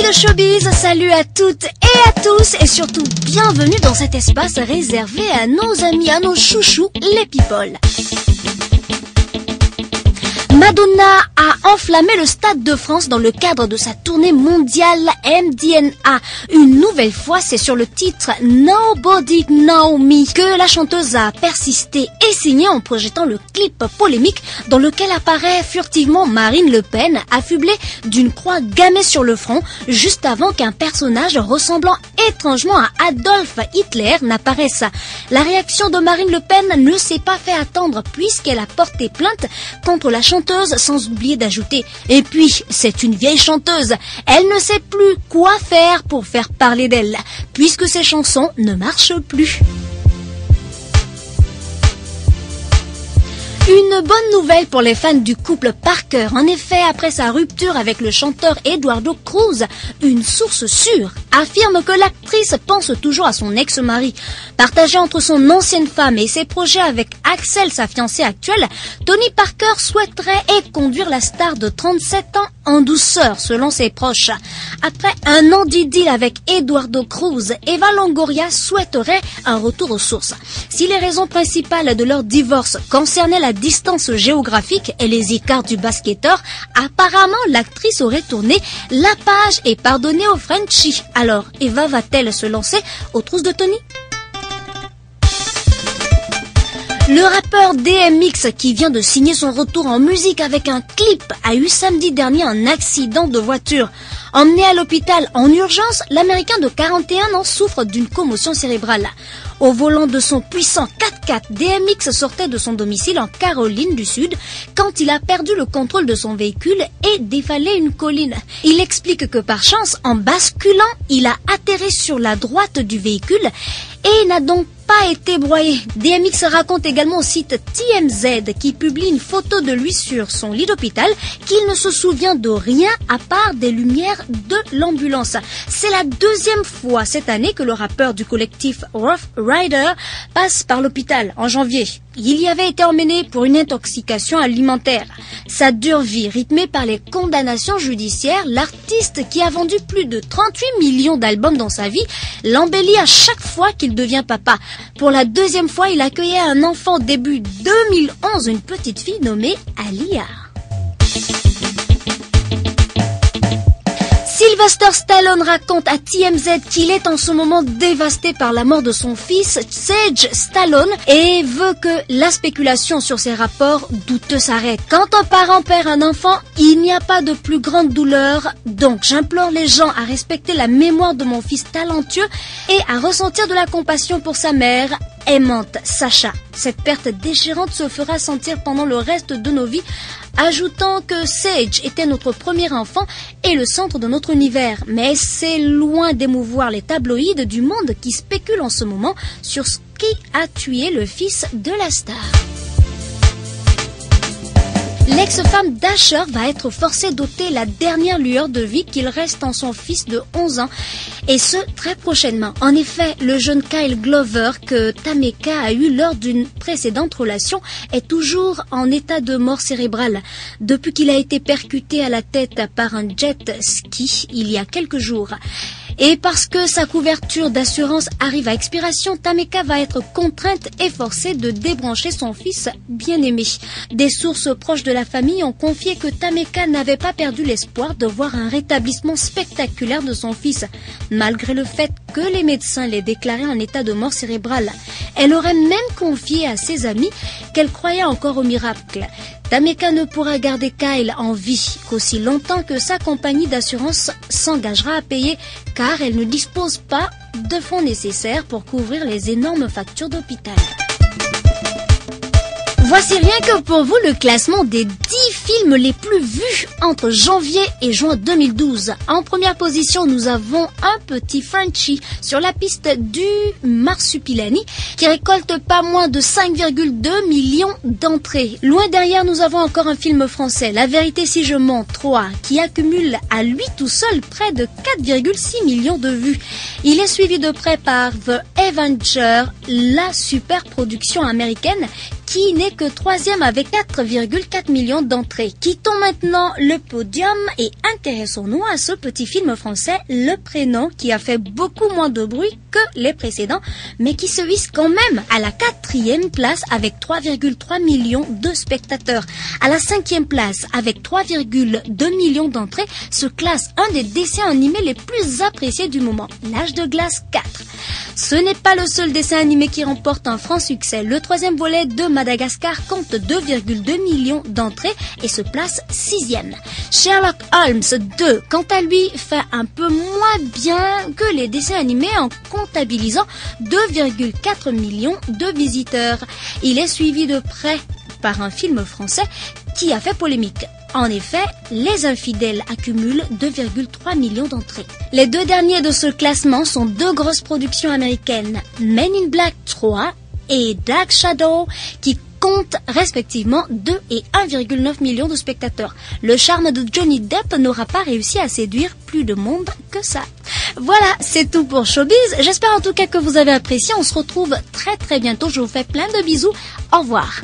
de showbiz, salut à toutes et à tous et surtout bienvenue dans cet espace réservé à nos amis, à nos chouchous, les people. Madonna a enflammé le Stade de France dans le cadre de sa tournée mondiale MDNA. Une nouvelle fois, c'est sur le titre Nobody Know Me que la chanteuse a persisté et signé en projetant le clip polémique dans lequel apparaît furtivement Marine Le Pen, affublée d'une croix gammée sur le front, juste avant qu'un personnage ressemblant étrangement à Adolf Hitler n'apparaisse. La réaction de Marine Le Pen ne s'est pas fait attendre puisqu'elle a porté plainte contre la chanteuse, sans oublier d'ajouter « Et puis, c'est une vieille chanteuse, elle ne sait plus quoi faire pour faire parler d'elle, puisque ses chansons ne marchent plus ». Une bonne nouvelle pour les fans du couple Parker. En effet, après sa rupture avec le chanteur Eduardo Cruz, une source sûre affirme que l'actrice pense toujours à son ex-mari. Partagé entre son ancienne femme et ses projets avec Axel, sa fiancée actuelle, Tony Parker souhaiterait conduire la star de 37 ans en douceur, selon ses proches. Après un an d'idylle avec Eduardo Cruz, Eva Longoria souhaiterait un retour aux sources. Si les raisons principales de leur divorce concernaient la distance géographique et les écarts du basketteur, apparemment l'actrice aurait tourné la page et pardonné au Frenchie. Alors, Eva va-t-elle se lancer aux trousses de Tony ? Le rappeur DMX, qui vient de signer son retour en musique avec un clip, a eu samedi dernier un accident de voiture. Emmené à l'hôpital en urgence, l'Américain de 41 ans souffre d'une commotion cérébrale. Au volant de son puissant 4x4, DMX sortait de son domicile en Caroline du Sud quand il a perdu le contrôle de son véhicule et défalé une colline. Il explique que par chance, en basculant, il a atterri sur la droite du véhicule et n'a donc pas été broyé. DMX raconte également au site TMZ qui publie une photo de lui sur son lit d'hôpital qu'il ne se souvient de rien à part des lumières de l'ambulance. C'est la deuxième fois cette année que le rappeur du collectif Rough Rider passe par l'hôpital en janvier. Il y avait été emmené pour une intoxication alimentaire. Sa dure vie, rythmée par les condamnations judiciaires, l'artiste qui a vendu plus de 38 millions d'albums dans sa vie, l'embellit à chaque fois qu'il devient papa. Pour la deuxième fois, il accueillait un enfant début 2011, une petite fille nommée Alia. Sylvester Stallone raconte à TMZ qu'il est en ce moment dévasté par la mort de son fils, Sage Stallone, et veut que la spéculation sur ses rapports douteux s'arrête. Quand un parent perd un enfant, il n'y a pas de plus grande douleur, donc j'implore les gens à respecter la mémoire de mon fils talentueux et à ressentir de la compassion pour sa mère aimante, Sacha. Cette perte déchirante se fera sentir pendant le reste de nos vies, ajoutant que Sage était notre premier enfant et le centre de notre univers. Mais c'est loin d'émouvoir les tabloïds du monde qui spéculent en ce moment sur ce qui a tué le fils de la star. L'ex-femme d'Asher va être forcée d'ôter la dernière lueur de vie qu'il reste en son fils de 11 ans, et ce, très prochainement. En effet, le jeune Kyle Glover que Tameka a eu lors d'une précédente relation est toujours en état de mort cérébrale, depuis qu'il a été percuté à la tête par un jet ski il y a quelques jours. Et parce que sa couverture d'assurance arrive à expiration, Tameka va être contrainte et forcée de débrancher son fils bien-aimé. Des sources proches de la famille ont confié que Tameka n'avait pas perdu l'espoir de voir un rétablissement spectaculaire de son fils, malgré le fait que les médecins l'aient déclaré en état de mort cérébrale. Elle aurait même confié à ses amis qu'elle croyait encore au miracle. Tameka ne pourra garder Kyle en vie qu'aussi longtemps que sa compagnie d'assurance s'engagera à payer, car elle ne dispose pas de fonds nécessaires pour couvrir les énormes factures d'hôpital. Voici rien que pour vous le classement des 10 films les plus vus entre janvier et juin 2012. En première position, nous avons un petit Frenchie sur la piste du Marsupilami qui récolte pas moins de 5,2 millions d'entrées. Loin derrière, nous avons encore un film français, La vérité si je mens 3, qui accumule à lui tout seul près de 4,6 millions de vues. Il est suivi de près par The Avenger, la super production américaine qui n'est que troisième avec 4,4 millions d'entrées. Quittons maintenant le podium et intéressons-nous à ce petit film français Le Prénom qui a fait beaucoup moins de bruit que les précédents mais qui se hisse quand même à la 4e place avec 3,3 millions de spectateurs. À la 5e place avec 3,2 millions d'entrées se classe un des dessins animés les plus appréciés du moment, L'Âge de glace 4. Ce n'est pas le seul dessin animé qui remporte un franc succès. Le 3e volet de Madagascar compte 2,2 millions d'entrées et se place 6e. Sherlock Holmes 2, quant à lui, fait un peu moins bien que les dessins animés en comptabilisant 2,4 millions de visiteurs. Il est suivi de près par un film français qui a fait polémique. En effet, Les Infidèles accumulent 2,3 millions d'entrées. Les deux derniers de ce classement sont deux grosses productions américaines, Men in Black 3 et Black Shadow, qui comptent respectivement 2 et 1,9 millions de spectateurs. Le charme de Johnny Depp n'aura pas réussi à séduire plus de monde que ça. Voilà, c'est tout pour Showbiz. J'espère en tout cas que vous avez apprécié. On se retrouve très bientôt. Je vous fais plein de bisous. Au revoir.